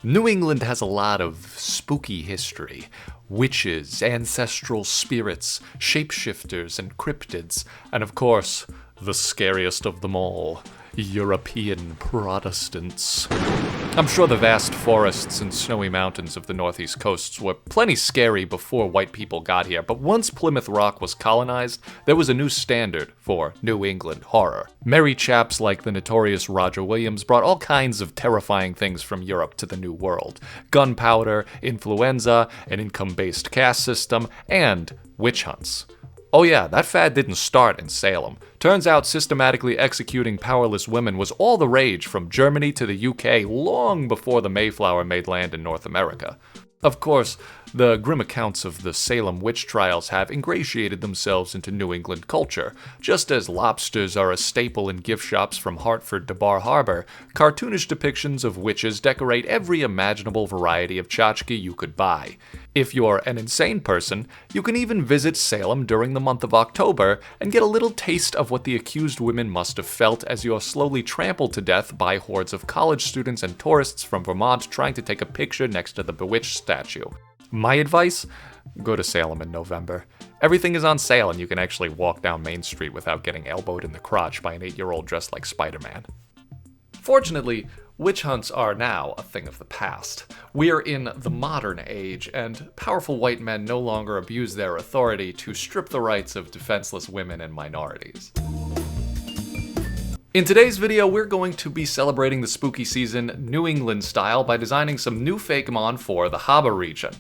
New England has a lot of spooky history. Witches, ancestral spirits, shapeshifters, and cryptids, and of course, the scariest of them all, European Protestants. I'm sure the vast forests and snowy mountains of the northeast coasts were plenty scary before white people got here, but once Plymouth Rock was colonized, there was a new standard for New England horror. Merry chaps like the notorious Roger Williams brought all kinds of terrifying things from Europe to the New World. Gunpowder, influenza, an income-based caste system, and witch hunts. Oh yeah, that fad didn't start in Salem. Turns out systematically executing powerless women was all the rage from Germany to the UK long before the Mayflower made land in North America. Of course, the grim accounts of the Salem witch trials have ingratiated themselves into New England culture. Just as lobsters are a staple in gift shops from Hartford to Bar Harbor, cartoonish depictions of witches decorate every imaginable variety of tchotchke you could buy. If you're an insane person, you can even visit Salem during the month of October and get a little taste of what the accused women must have felt as you're slowly trampled to death by hordes of college students and tourists from Vermont trying to take a picture next to the bewitched statue. My advice? Go to Salem in November. Everything is on sale and you can actually walk down Main Street without getting elbowed in the crotch by an 8-year-old dressed like Spider-Man. Fortunately, witch hunts are now a thing of the past. We're in the modern age, and powerful white men no longer abuse their authority to strip the rights of defenseless women and minorities. In today's video, we're going to be celebrating the spooky season New England style by designing some new Fakemon for the Harbor region.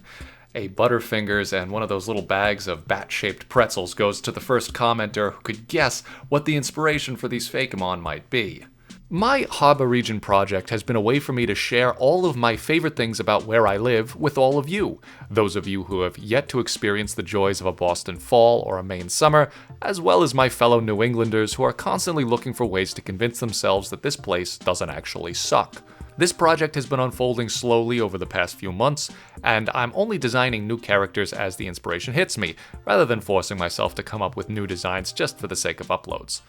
A Butterfingers and one of those little bags of bat-shaped pretzels goes to the first commenter who could guess what the inspiration for these Fakemon might be. My Harbor Region project has been a way for me to share all of my favorite things about where I live with all of you, those of you who have yet to experience the joys of a Boston fall or a Maine summer, as well as my fellow New Englanders who are constantly looking for ways to convince themselves that this place doesn't actually suck. This project has been unfolding slowly over the past few months, and I'm only designing new characters as the inspiration hits me, rather than forcing myself to come up with new designs just for the sake of uploads.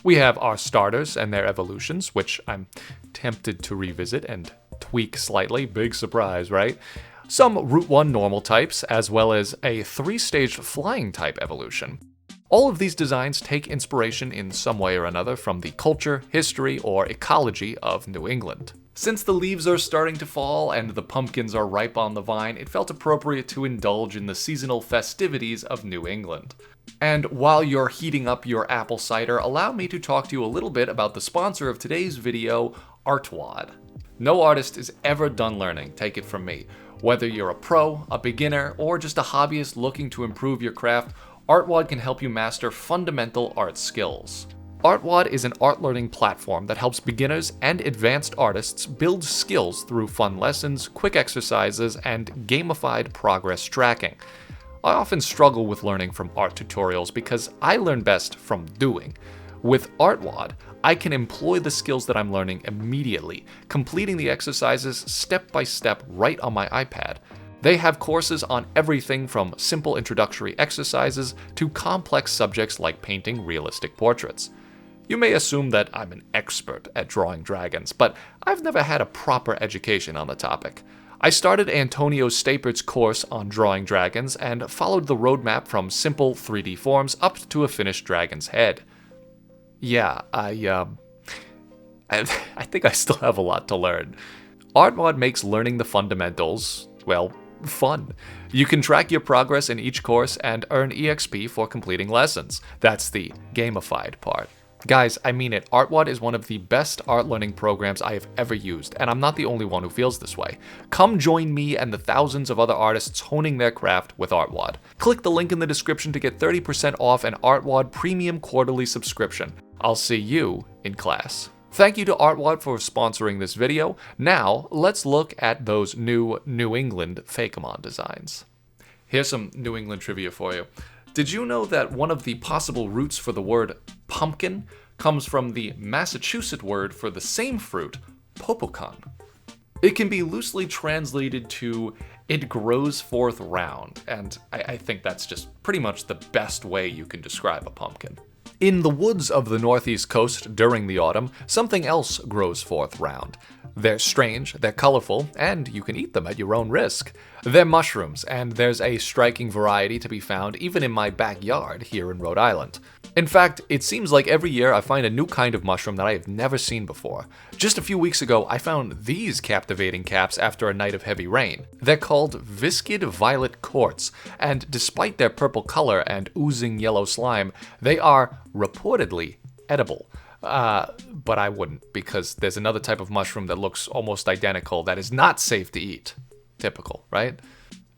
We have our starters and their evolutions, which I'm tempted to revisit and tweak slightly. Big surprise, right? Some Route 1 normal types, as well as a 3-stage flying type evolution. All of these designs take inspiration in some way or another from the culture, history, or ecology of New England. Since the leaves are starting to fall and the pumpkins are ripe on the vine, it felt appropriate to indulge in the seasonal festivities of New England. And while you're heating up your apple cider, allow me to talk to you a little bit about the sponsor of today's video, Artwad. No artist is ever done learning, take it from me. Whether you're a pro, a beginner, or just a hobbyist looking to improve your craft, Artwad can help you master fundamental art skills. Artwad is an art learning platform that helps beginners and advanced artists build skills through fun lessons, quick exercises, and gamified progress tracking. I often struggle with learning from art tutorials because I learn best from doing. With Artwad, I can employ the skills that I'm learning immediately, completing the exercises step by step right on my iPad. They have courses on everything from simple introductory exercises to complex subjects like painting realistic portraits. You may assume that I'm an expert at drawing dragons, but I've never had a proper education on the topic. I started Antonio Stapert's course on drawing dragons and followed the roadmap from simple 3D forms up to a finished dragon's head. Yeah, I think I still have a lot to learn. Artwad makes learning the fundamentals, well, fun. You can track your progress in each course and earn EXP for completing lessons. That's the gamified part. Guys, I mean it, Artwad is one of the best art learning programs I have ever used, and I'm not the only one who feels this way. Come join me and the thousands of other artists honing their craft with Artwad. Click the link in the description to get 30% off an Artwad premium quarterly subscription. I'll see you in class. Thank you to Artwad for sponsoring this video. Now, let's look at those new New England Fakemon designs. Here's some New England trivia for you. Did you know that one of the possible roots for the word pumpkin comes from the Massachusetts word for the same fruit, popocon? It can be loosely translated to "it grows forth round," and I think that's just pretty much the best way you can describe a pumpkin. In the woods of the northeast coast during the autumn, something else grows forth round. They're strange, they're colorful, and you can eat them at your own risk. They're mushrooms, and there's a striking variety to be found even in my backyard here in Rhode Island. In fact, it seems like every year I find a new kind of mushroom that I have never seen before. Just a few weeks ago, I found these captivating caps after a night of heavy rain. They're called viscid violet quartz, and despite their purple color and oozing yellow slime, they are reportedly edible. But I wouldn't, because there's another type of mushroom that looks almost identical that is not safe to eat. Typical, right?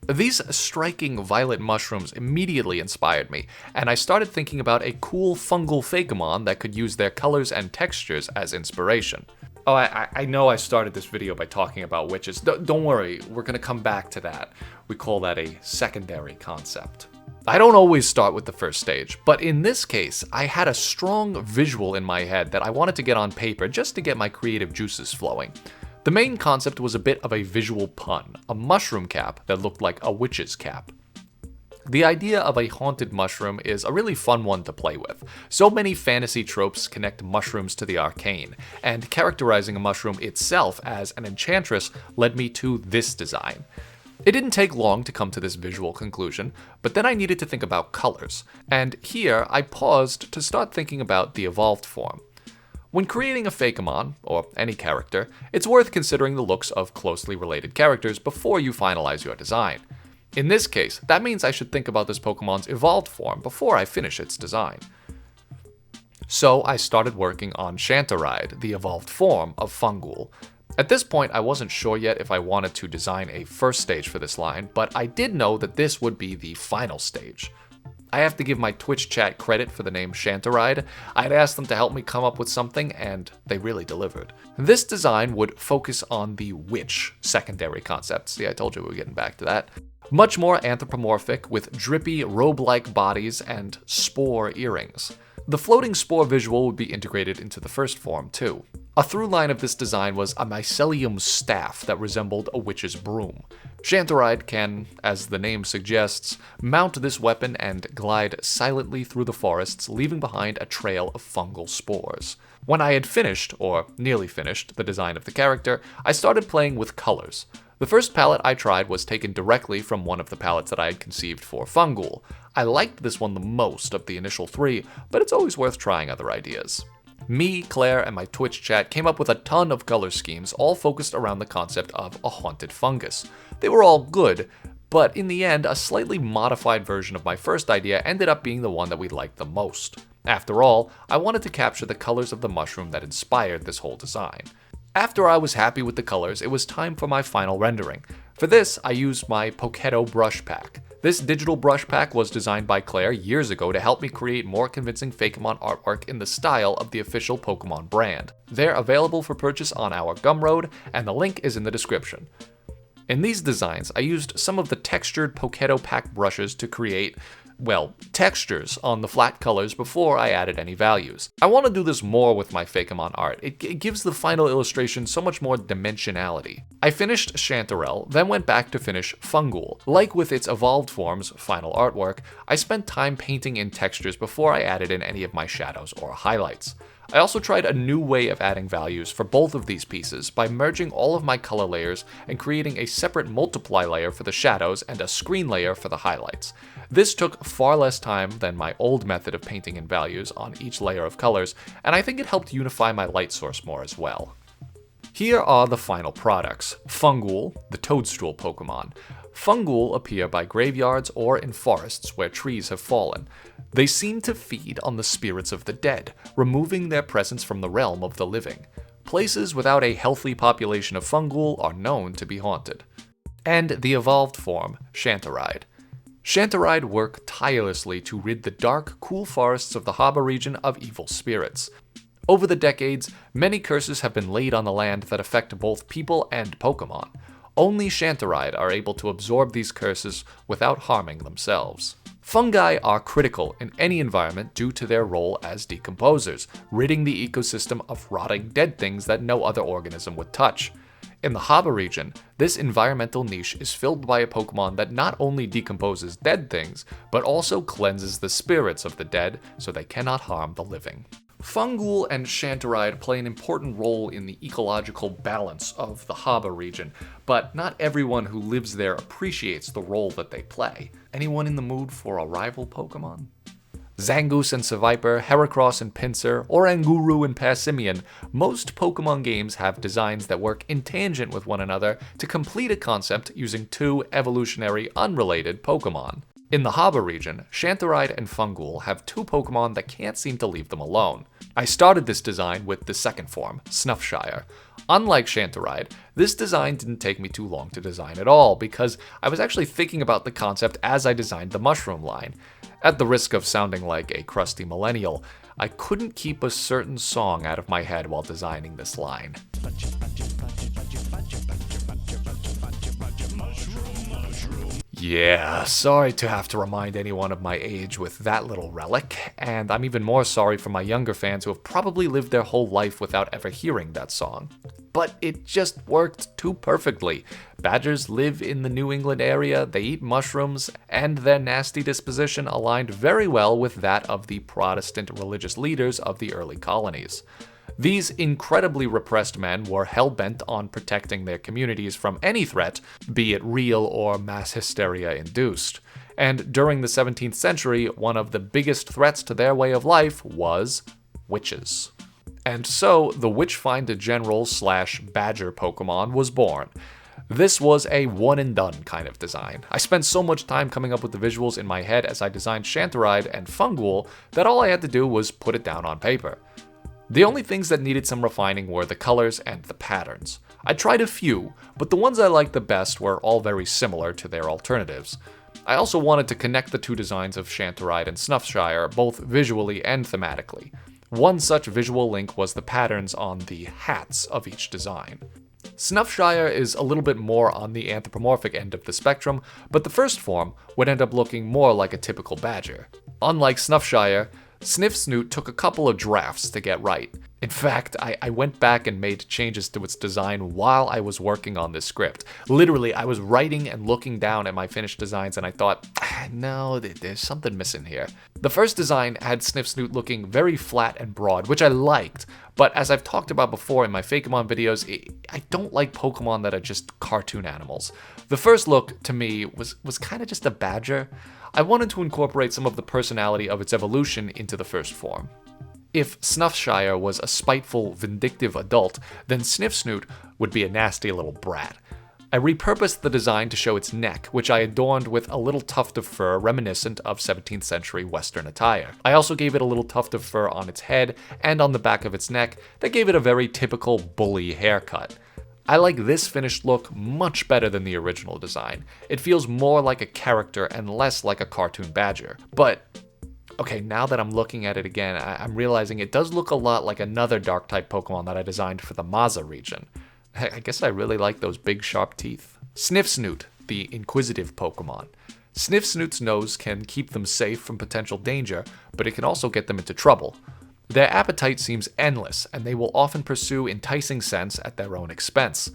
These striking violet mushrooms immediately inspired me, and I started thinking about a cool fungal Fakemon that could use their colors and textures as inspiration. Oh, I know I started this video by talking about witches. Don't worry, we're gonna come back to that. We call that a secondary concept. I don't always start with the first stage, but in this case, I had a strong visual in my head that I wanted to get on paper just to get my creative juices flowing. The main concept was a bit of a visual pun, a mushroom cap that looked like a witch's cap. The idea of a haunted mushroom is a really fun one to play with. So many fantasy tropes connect mushrooms to the arcane, and characterizing a mushroom itself as an enchantress led me to this design. It didn't take long to come to this visual conclusion, but then I needed to think about colors, and here I paused to start thinking about the evolved form. When creating a Fakemon, or any character, it's worth considering the looks of closely related characters before you finalize your design. In this case, that means I should think about this Pokemon's evolved form before I finish its design. So I started working on Shantaride, the evolved form of Fungool. At this point, I wasn't sure yet if I wanted to design a first stage for this line, but I did know that this would be the final stage. I have to give my Twitch chat credit for the name Shantaride. I'd asked them to help me come up with something, and they really delivered. This design would focus on the witch secondary concept. See, I told you we were getting back to that. Much more anthropomorphic, with drippy, robe-like bodies and spore earrings. The floating spore visual would be integrated into the first form, too. A through line of this design was a mycelium staff that resembled a witch's broom. Shantaride can, as the name suggests, mount this weapon and glide silently through the forests, leaving behind a trail of fungal spores. When I had finished, or nearly finished, the design of the character, I started playing with colors. The first palette I tried was taken directly from one of the palettes that I had conceived for Fungool. I liked this one the most of the initial three, but it's always worth trying other ideas. Me, Claire, and my Twitch chat came up with a ton of color schemes, all focused around the concept of a haunted fungus. They were all good, but in the end, a slightly modified version of my first idea ended up being the one that we liked the most. After all, I wanted to capture the colors of the mushroom that inspired this whole design. After I was happy with the colors, it was time for my final rendering. For this, I used my Poketo brush pack. This digital brush pack was designed by Claire years ago to help me create more convincing Fakemon artwork in the style of the official Pokemon brand. They're available for purchase on our Gumroad, and the link is in the description. In these designs, I used some of the textured Poketo pack brushes to create, well, textures on the flat colors before I added any values. I want to do this more with my Fakemon art. It gives the final illustration so much more dimensionality. I finished Chanterelle, then went back to finish Fungool. Like with its evolved form's final artwork, I spent time painting in textures before I added in any of my shadows or highlights. I also tried a new way of adding values for both of these pieces by merging all of my color layers and creating a separate multiply layer for the shadows and a screen layer for the highlights. This took far less time than my old method of painting in values on each layer of colors, and I think it helped unify my light source more as well. Here are the final products. Fungool, the toadstool Pokemon. Fungool appear by graveyards or in forests where trees have fallen. They seem to feed on the spirits of the dead, removing their presence from the realm of the living. Places without a healthy population of Fungool are known to be haunted. And the evolved form, Shantaride. Shantaride work tirelessly to rid the dark, cool forests of the Haba region of evil spirits. Over the decades, many curses have been laid on the land that affect both people and Pokemon. Only Shantaride are able to absorb these curses without harming themselves. Fungi are critical in any environment due to their role as decomposers, ridding the ecosystem of rotting dead things that no other organism would touch. In the Haba region, this environmental niche is filled by a Pokemon that not only decomposes dead things, but also cleanses the spirits of the dead so they cannot harm the living. Fungool and Shantaride play an important role in the ecological balance of the Haba region, but not everyone who lives there appreciates the role that they play. Anyone in the mood for a rival Pokemon? Zangoose and Seviper, Heracross and Pinsir, or Oranguru and Passimian, most Pokemon games have designs that work in tangent with one another to complete a concept using two evolutionary unrelated Pokemon. In the Haba region, Shantaride and Fungool have two Pokemon that can't seem to leave them alone. I started this design with the second form, Snuffshire. Unlike Shantaride, this design didn't take me too long to design at all, because I was actually thinking about the concept as I designed the mushroom line. At the risk of sounding like a crusty millennial, I couldn't keep a certain song out of my head while designing this line. Yeah, sorry to have to remind anyone of my age with that little relic, and I'm even more sorry for my younger fans who have probably lived their whole life without ever hearing that song. But it just worked too perfectly. Badgers live in the New England area, they eat mushrooms, and their nasty disposition aligned very well with that of the Protestant religious leaders of the early colonies. These incredibly repressed men were hell-bent on protecting their communities from any threat, be it real or mass hysteria-induced. And during the 17th century, one of the biggest threats to their way of life was witches. And so, the Witchfinder General / Badger Pokemon was born. This was a one-and-done kind of design. I spent so much time coming up with the visuals in my head as I designed Shantaride and Fungool that all I had to do was put it down on paper. The only things that needed some refining were the colors and the patterns. I tried a few, but the ones I liked the best were all very similar to their alternatives. I also wanted to connect the two designs of Shantaride and Snuffshire, both visually and thematically. One such visual link was the patterns on the hats of each design. Snuffshire is a little bit more on the anthropomorphic end of the spectrum, but the first form would end up looking more like a typical badger. Unlike Snuffshire, Sniffsnoot took a couple of drafts to get right. In fact, I went back and made changes to its design while I was working on this script. Literally, I was writing and looking down at my finished designs and I thought, no, there's something missing here. The first design had Sniffsnoot looking very flat and broad, which I liked, but as I've talked about before in my Fakemon videos, I don't like Pokemon that are just cartoon animals. The first look, to me, was kind of just a badger. I wanted to incorporate some of the personality of its evolution into the first form. If Snuffshire was a spiteful, vindictive adult, then Sniffsnoot would be a nasty little brat. I repurposed the design to show its neck, which I adorned with a little tuft of fur reminiscent of 17th century Western attire. I also gave it a little tuft of fur on its head and on the back of its neck that gave it a very typical bully haircut. I like this finished look much better than the original design. It feels more like a character and less like a cartoon badger. But, okay, now that I'm looking at it again, I'm realizing it does look a lot like another Dark-type Pokemon that I designed for the Maza region. I guess I really like those big sharp teeth. Sniffsnoot, the inquisitive Pokemon. Sniffsnoot's nose can keep them safe from potential danger, but it can also get them into trouble. Their appetite seems endless, and they will often pursue enticing scents at their own expense.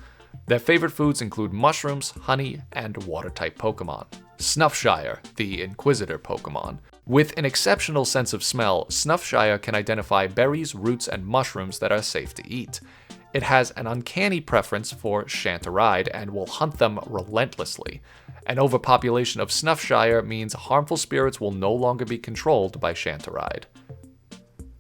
Their favorite foods include mushrooms, honey, and water-type Pokemon. Snuffshire, the Inquisitor Pokemon. With an exceptional sense of smell, Snuffshire can identify berries, roots, and mushrooms that are safe to eat. It has an uncanny preference for Shantaride and will hunt them relentlessly. An overpopulation of Snuffshire means harmful spirits will no longer be controlled by Shantaride.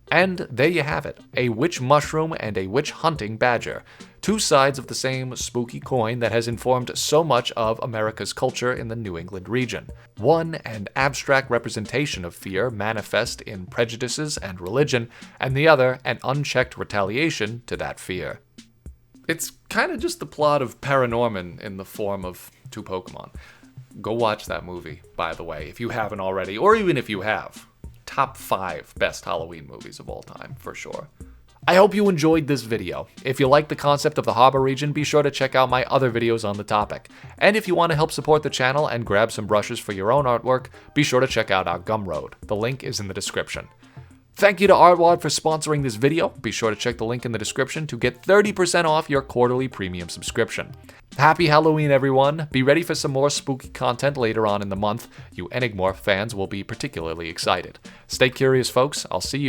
And there you have it, a witch mushroom and a witch hunting badger. Two sides of the same spooky coin that has informed so much of America's culture in the New England region. One, an abstract representation of fear manifest in prejudices and religion, and the other, an unchecked retaliation to that fear. It's kind of just the plot of Paranorman in the form of two Pokemon. Go watch that movie, by the way, if you haven't already, or even if you have. Top 5 best Halloween movies of all time, for sure. I hope you enjoyed this video. If you like the concept of the Haba region, be sure to check out my other videos on the topic. And if you want to help support the channel and grab some brushes for your own artwork, be sure to check out our Gumroad. The link is in the description. Thank you to Artwad for sponsoring this video. Be sure to check the link in the description to get 30% off your quarterly premium subscription. Happy Halloween, everyone! Be ready for some more spooky content later on in the month. You Enigmorph fans will be particularly excited. Stay curious, folks. I'll see you